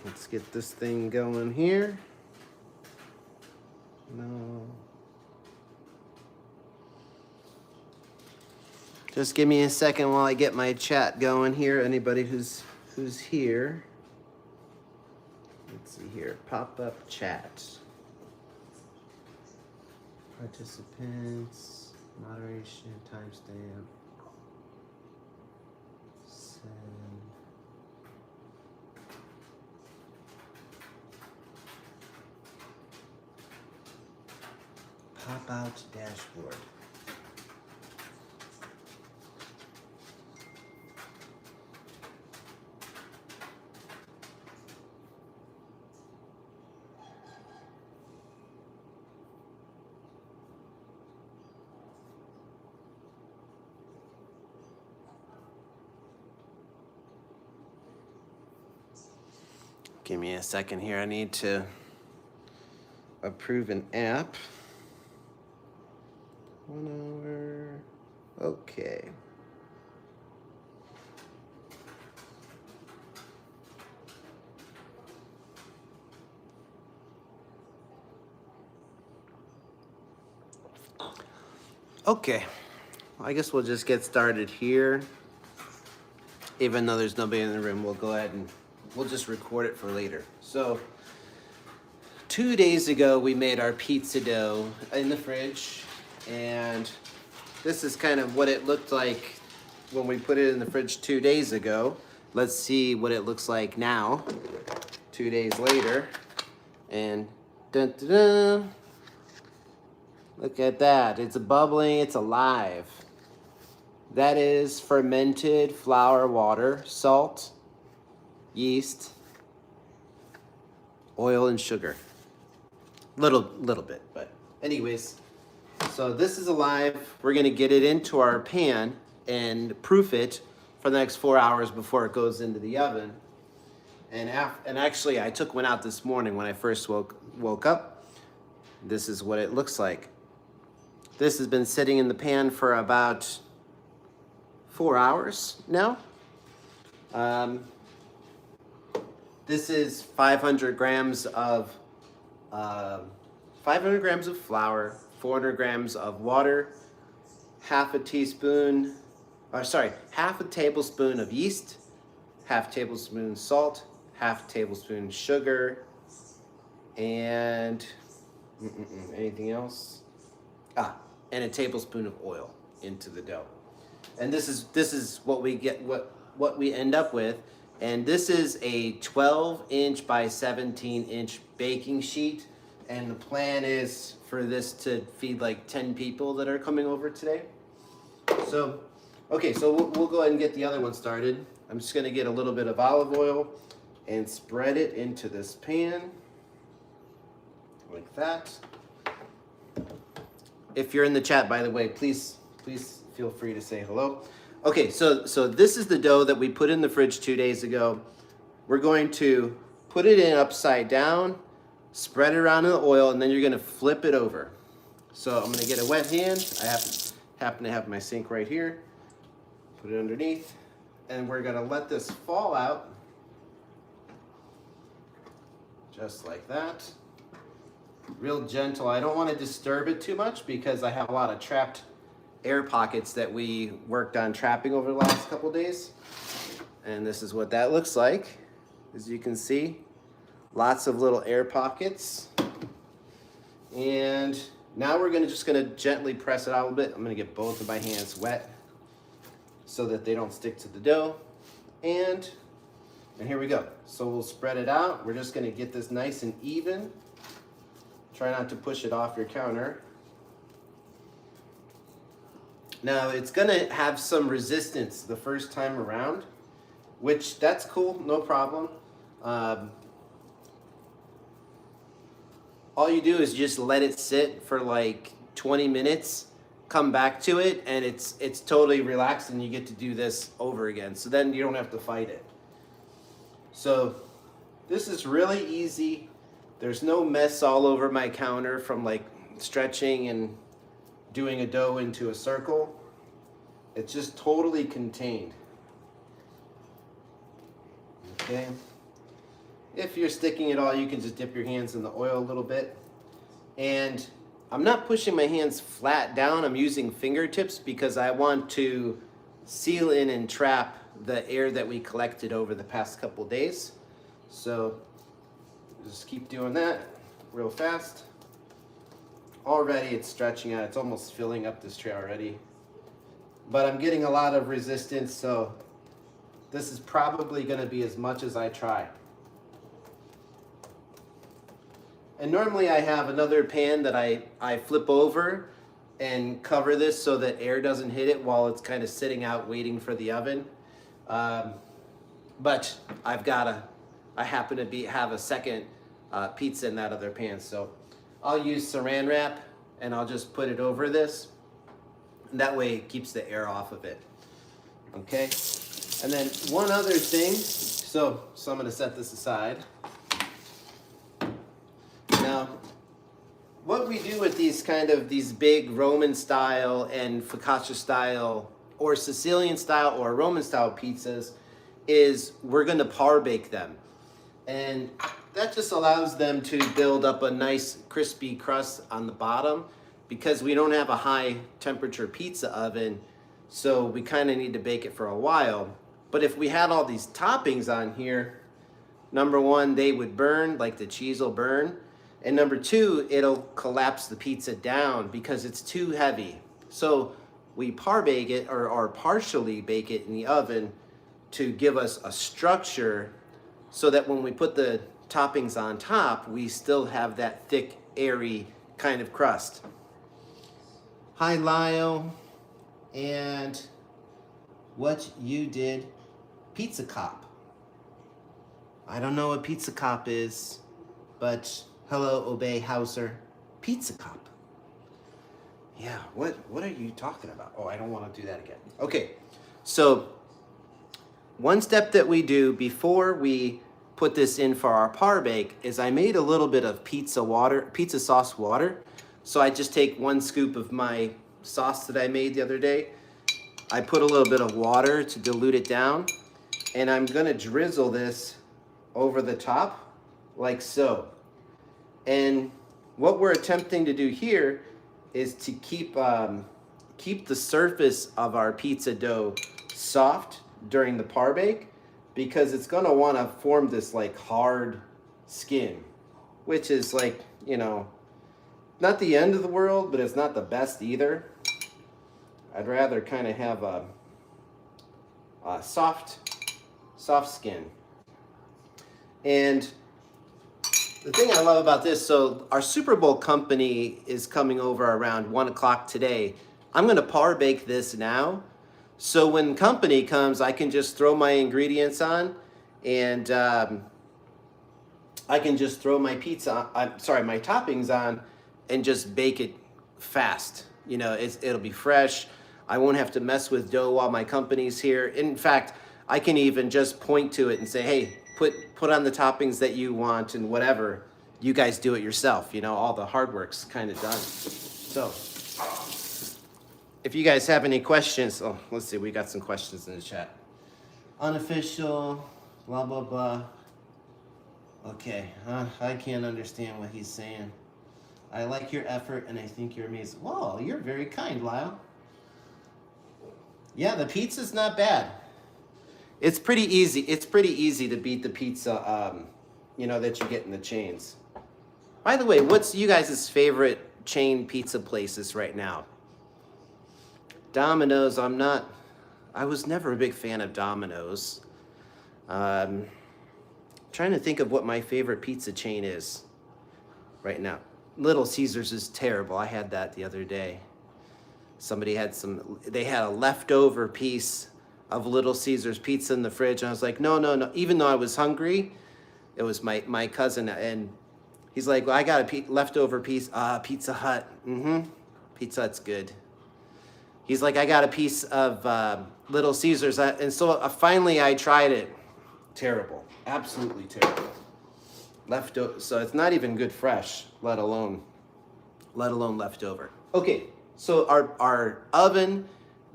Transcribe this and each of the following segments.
Let's get this thing going here. No. Just give me a second while I get my chat going here. Anybody who's here. Let's see here. Pop-up chat. Participants. Moderation. Timestamp. Send. Pop out dashboard. Give me a second here. I need to approve an app. 1 hour. Okay. Okay. I guess we'll just get started here. Even though there's nobody in the room, we'll go ahead and we'll just record it for later. So 2 days ago, we made our pizza dough in the fridge, and this is kind of what it looked like when we put it in the fridge 2 days ago. Let's see what it looks like now, 2 days later. And dun, dun, dun. Look at that, it's bubbling, it's alive. That is fermented flour, water, salt, yeast, oil, and sugar. Little bit, but anyways. So this is alive. We're gonna get it into our pan and proof it for the next 4 hours before it goes into the oven. And actually, I took one out this morning when I first woke up. This is what it looks like. This has been sitting in the pan for about 4 hours now. This is 500 grams of 500 grams of flour, 400 grams of water, half a tablespoon of yeast, half tablespoon salt, half tablespoon sugar, and anything else? And a tablespoon of oil into the dough. And this is what we get, what we end up with. And this is a 12-inch by 17-inch baking sheet. And the plan is for this to feed like 10 people that are coming over today. So, okay, so we'll go ahead and get the other one started. I'm just gonna get a little bit of olive oil and spread it into this pan, like that. If you're in the chat, by the way, please feel free to say hello. Okay, so this is the dough that we put in the fridge 2 days ago. We're going to put it in upside down, spread it around in the oil, and then you're gonna flip it over. So I'm gonna get a wet hand. I happen to have my sink right here. Put it underneath, and we're gonna let this fall out, just like that. Real gentle. I don't wanna disturb it too much because I have a lot of trapped air pockets that we worked on trapping over the last couple days. And this is what that looks like. As you can see, lots of little air pockets. And now we're just gonna gently press it out a little bit. I'm gonna get both of my hands wet so that they don't stick to the dough. And here we go. So we'll spread it out. We're just gonna get this nice and even. Try not to push it off your counter. Now it's gonna have some resistance the first time around, which that's cool, no problem. All you do is just let it sit for like 20 minutes, come back to it, and it's totally relaxed, and you get to do this over again. So then you don't have to fight it. So this is really easy. There's no mess all over my counter from like stretching and doing a dough into a circle. It's just totally contained. Okay. If you're sticking at all, you can just dip your hands in the oil a little bit. And I'm not pushing my hands flat down. I'm using fingertips because I want to seal in and trap the air that we collected over the past couple days. So just keep doing that real fast. Already it's stretching out. It's almost filling up this tray already. But I'm getting a lot of resistance, so this is probably going to be as much as I try. And normally I have another pan that I flip over and cover this so that air doesn't hit it while it's kind of sitting out waiting for the oven. But I happen to have a second pizza in that other pan. So I'll use saran wrap and I'll just put it over this. And that way it keeps the air off of it. Okay? And then one other thing. So I'm gonna set this aside. Now, what we do with these big Roman style and focaccia style or Sicilian style or Roman style pizzas is we're going to par bake them. And that just allows them to build up a nice crispy crust on the bottom because we don't have a high temperature pizza oven, so we kind of need to bake it for a while. But if we had all these toppings on here, number one, they would burn, like the cheese will burn. And number two, it'll collapse the pizza down because it's too heavy. So we par bake it or partially bake it in the oven to give us a structure so that when we put the toppings on top, we still have that thick, airy kind of crust. Hi, Lyle. And what you did, Pizza Cop. I don't know what Pizza Cop is, but hello, Obey Hauser. Pizza Cop. Yeah, what are you talking about? Oh, I don't want to do that again. Okay, so one step that we do before we put this in for our par bake is I made a little bit of pizza sauce water. So I just take 1 scoop of my sauce that I made the other day. I put a little bit of water to dilute it down, and I'm gonna drizzle this over the top like so. And what we're attempting to do here is to keep the surface of our pizza dough soft during the par bake, because it's gonna wanna form this like hard skin, which is like, you know, not the end of the world, but it's not the best either. I'd rather kind of have a soft skin. And the thing I love about this, so our Super Bowl company is coming over around 1 o'clock today. I'm gonna par bake this now. So when company comes, I can just throw my ingredients on, and I can just throw my my toppings on and just bake it fast. You know, it'll be fresh. I won't have to mess with dough while my company's here. In fact, I can even just point to it and say, hey, put on the toppings that you want and whatever. You guys do it yourself. You know, all the hard work's kind of done. So if you guys have any questions, oh, let's see, we got some questions in the chat. Unofficial, blah, blah, blah. Okay, I can't understand what he's saying. I like your effort and I think you're amazing. Whoa, you're very kind, Lyle. Yeah, the pizza's not bad. It's pretty easy. It's pretty easy to beat the pizza, you know, that you get in the chains. By the way, what's you guys' favorite chain pizza places right now? Domino's, I was never a big fan of Domino's. Trying to think of what my favorite pizza chain is right now. Little Caesars is terrible. I had that the other day. Somebody had they had a leftover piece of Little Caesars pizza in the fridge. And I was like, no. Even though I was hungry, it was my cousin. And he's like, well, I got a leftover piece. Pizza Hut. Pizza Hut's good. He's like, I got a piece of Little Caesars. And so finally I tried it. Terrible. Absolutely terrible. Leftover. So it's not even good fresh, let alone leftover. Okay. So our oven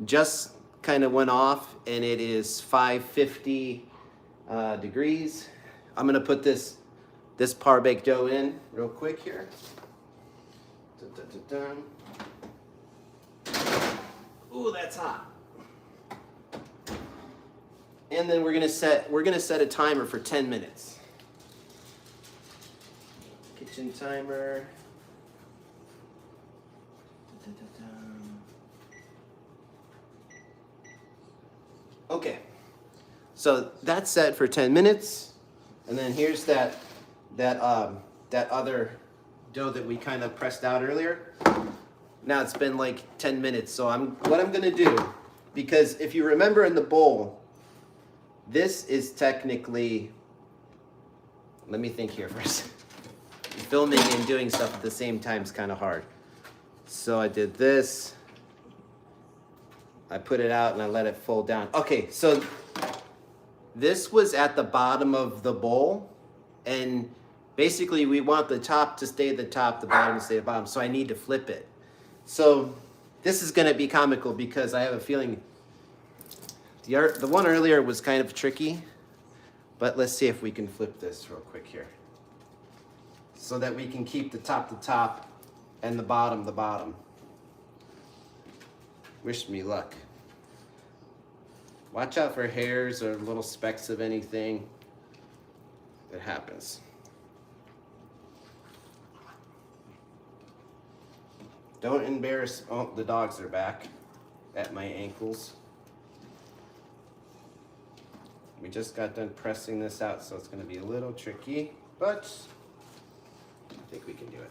just kind of went off, and it is 550 degrees. I'm gonna put this par baked dough in real quick here. Ooh, that's hot. And then we're gonna set a timer for 10 minutes. Kitchen timer. Okay, so that's set for 10 minutes, and then here's that other dough that we kind of pressed out earlier. Now it's been like 10 minutes, so what I'm gonna do, because if you remember in the bowl, this is technically, let me think here first. Filming and doing stuff at the same time is kind of hard. So I did this. I put it out and I let it fold down. Okay, so this was at the bottom of the bowl, and basically we want the top to stay the top, the bottom to stay the bottom, so I need to flip it. So this is gonna be comical because I have a feeling the one earlier was kind of tricky, but let's see if we can flip this real quick here so that we can keep the top and the bottom. Wish me luck. Watch out for hairs or little specks of anything. It happens. Don't embarrass, oh, the dogs are back at my ankles. We just got done pressing this out, so it's gonna be a little tricky, but I think we can do it.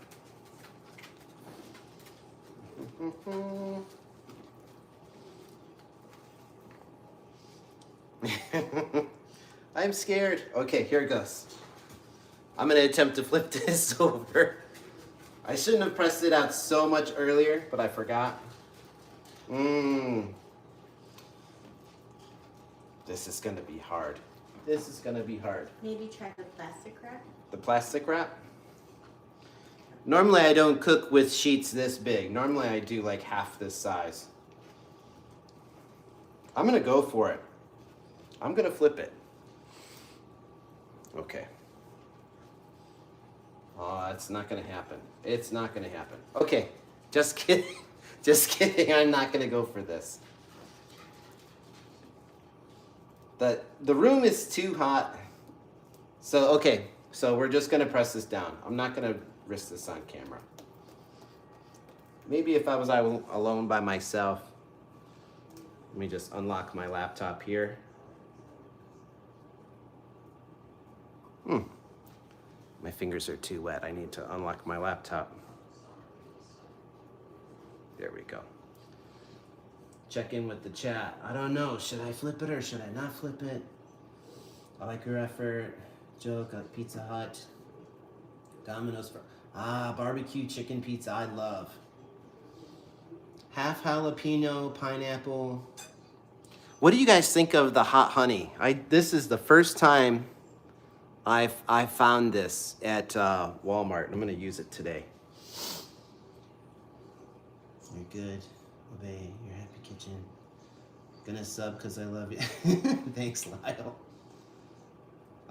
I'm scared. Okay, here it goes. I'm gonna attempt to flip this over. I shouldn't have pressed it out so much earlier, but I forgot. This is gonna be hard. This is gonna be hard. Maybe try the plastic wrap. The plastic wrap? Normally I don't cook with sheets this big. Normally I do like half this size. I'm gonna go for it. I'm gonna flip it. Okay. Oh, it's not gonna happen. It's not gonna happen. Okay, just kidding. Just kidding, I'm not gonna go for this. The room is too hot. So, okay, so we're just gonna press this down. I'm not gonna risk this on camera. Maybe if I was alone by myself. Let me just unlock my laptop here. My fingers are too wet. I need to unlock my laptop. There we go. Check in with the chat. I don't know. Should I flip it or should I not flip it? I like your effort. Joke at Pizza Hut. Domino's for barbecue chicken pizza. I love. Half jalapeno, pineapple. What do you guys think of the hot honey? This is the first time I found this at Walmart. I'm gonna use it today. You're good. Obey your happy kitchen. Gonna sub because I love you. Thanks, Lyle.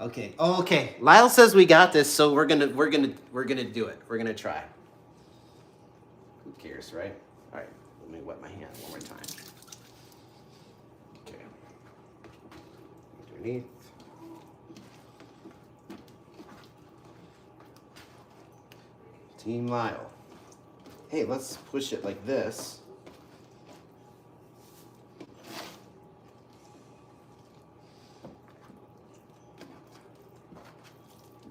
Okay. Oh, okay. Lyle says we got this, so we're gonna do it. We're gonna try. Who cares, right? All right. Let me wet my hand one more time. Okay. Underneath. Team Lyle. Hey, let's push it like this.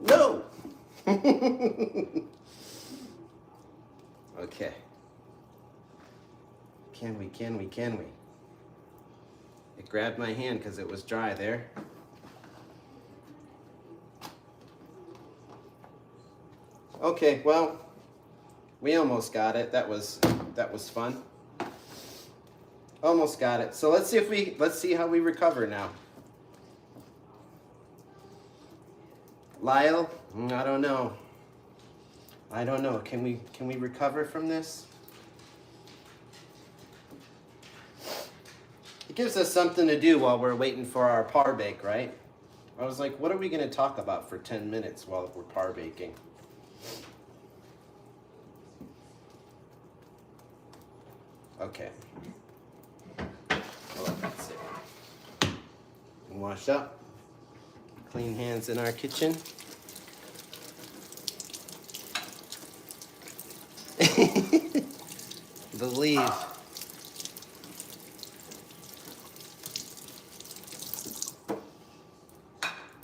No! Okay. Can we? It grabbed my hand because it was dry there. Okay, well, we almost got it. That was fun. Almost got it. So let's see how we recover now. Lyle, I don't know. Can we recover from this? It gives us something to do while we're waiting for our par bake, right? I was like, what are we going to talk about for 10 minutes while we're par baking? Okay. I'll let that sit. Wash up. Clean hands in our kitchen. Believe.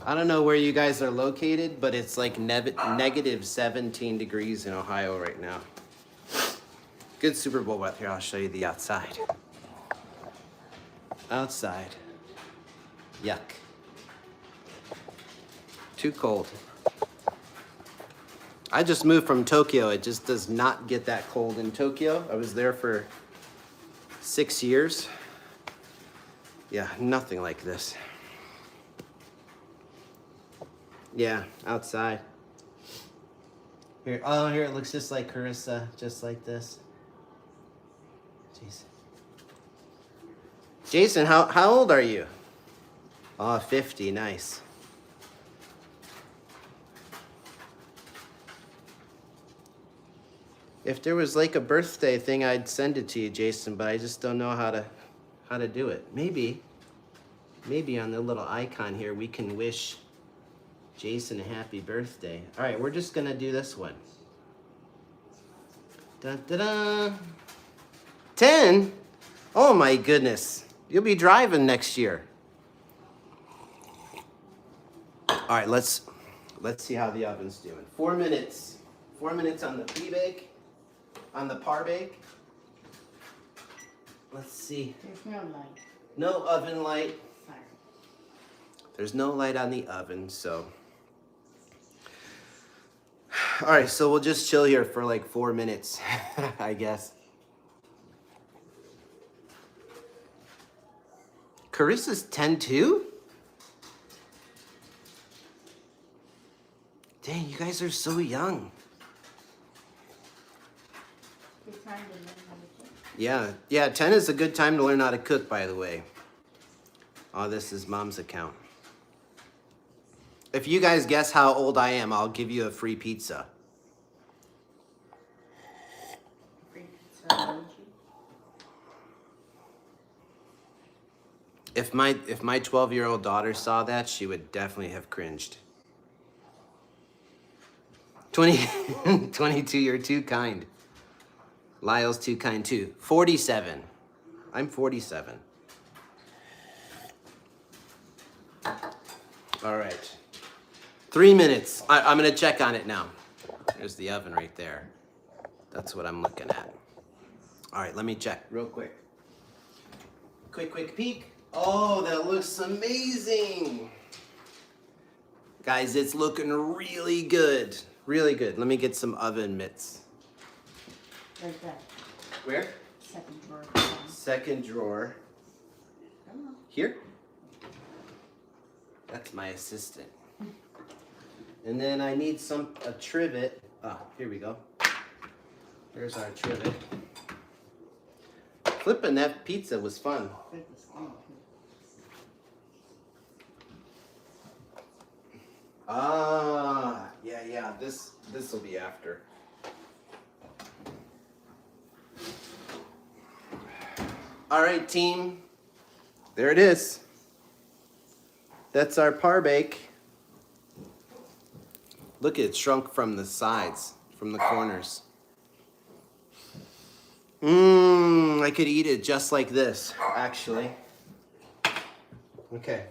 I don't know where you guys are located, but it's like negative 17 degrees in Ohio right now. Good Super Bowl weather. Here, I'll show you the outside. Outside. Yuck. Too cold. I just moved from Tokyo. It just does not get that cold in Tokyo. I was there for 6 years. Yeah, nothing like this. Yeah, outside. Here, oh, here it looks just like Carissa, just like this. Jason. Jason, how old are you? Oh, 50, nice. If there was like a birthday thing, I'd send it to you, Jason, but I just don't know how to do it. Maybe on the little icon here, we can wish Jason a happy birthday. All right, we're just gonna do this one. Dun, dun, dun. 10? Oh my goodness. You'll be driving next year. All right, let's see how the oven's doing. 4 minutes. 4 minutes on the pre-bake, on the par bake. Let's see. There's no light. No oven light. Sorry. There's no light on the oven, so. All right, so we'll just chill here for like 4 minutes, I guess. Carissa's 10 too? Dang, you guys are so young. Good time to learn how to cook. Yeah, 10 is a good time to learn how to cook, by the way. Oh, this is Mom's account. If you guys guess how old I am, I'll give you a free pizza. Free pizza emoji. If my 12-year-old daughter saw that, she would definitely have cringed. 22, you're too kind. Lyle's too kind too. 47. I'm 47. All right. 3 minutes. I'm gonna check on it now. There's the oven right there. That's what I'm looking at. All right, let me check real quick. Quick peek. Oh, that looks amazing. Guys, it's looking really good. Really good. Let me get some oven mitts. There's that Where? second drawer. Second drawer. Come on. Here? That's my assistant. And then I need a trivet. Ah, here we go. There's our trivet. Flipping that pizza was fun. Ah, yeah. This will be after. All right, team. There it is. That's our par bake. Look, it shrunk from the sides, from the corners. I could eat it just like this, actually. Okay.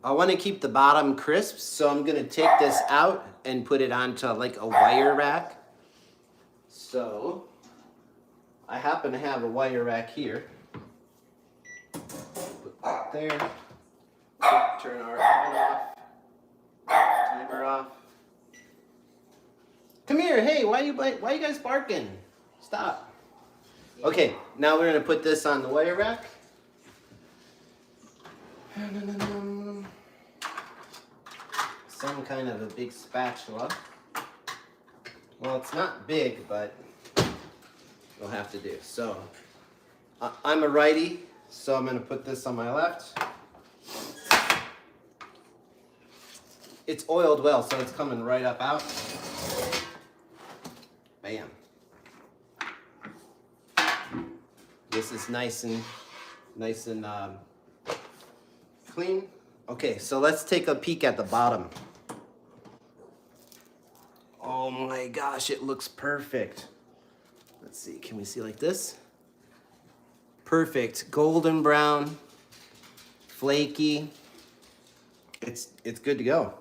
I want to keep the bottom crisp, so I'm gonna take this out and put it onto like a wire rack. So, I happen to have a wire rack here. Put that there. Turn our oven off. Timer off. Come here, hey, why you guys barking? Stop. Okay, now we're gonna put this on the wire rack. Some kind of a big spatula. Well, it's not big, but we'll have to do. So, I'm a righty, so I'm gonna put this on my left. it's oiled well, so it's coming right up out. Bam. This is nice and clean. Okay, so let's take a peek at the bottom. Oh my gosh, it looks perfect. Let's see, can we see like this? Perfect, golden brown, flaky. It's good to go.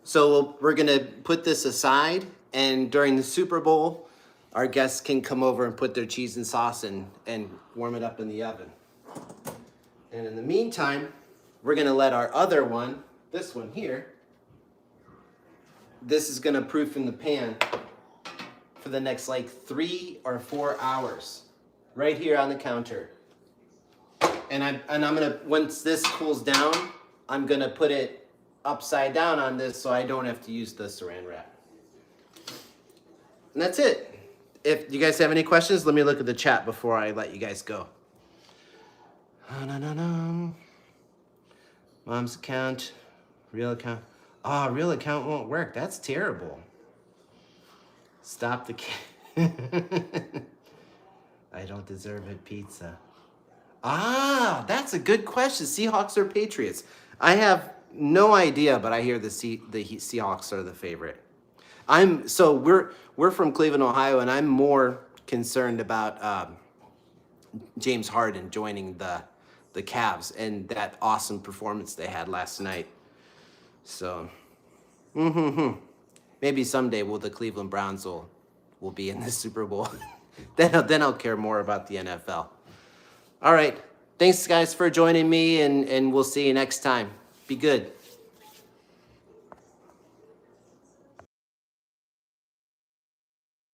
So we're gonna put this aside, and during the Super Bowl, our guests can come over and put their cheese and sauce in and warm it up in the oven. And in the meantime, we're gonna let our other one, this one here, this is gonna proof in the pan for the next like 3 or 4 hours, right here on the counter. And I'm gonna, once this cools down, I'm gonna put it upside down on this so I don't have to use the saran wrap. And that's it. If you guys have any questions, let me look at the chat before I let you guys go. Mom's account, real account. Oh, real account won't work. That's terrible. Stop the I don't deserve it, pizza. Ah, that's a good question. Seahawks or Patriots? I have no idea, but I hear the Seahawks are the favorite. We're from Cleveland, Ohio, and I'm more concerned about James Harden joining the Cavs and that awesome performance they had last night. So, maybe someday the Cleveland Browns will be in the Super Bowl. then I'll care more about the NFL. All right, thanks guys for joining me, and we'll see you next time. Be good.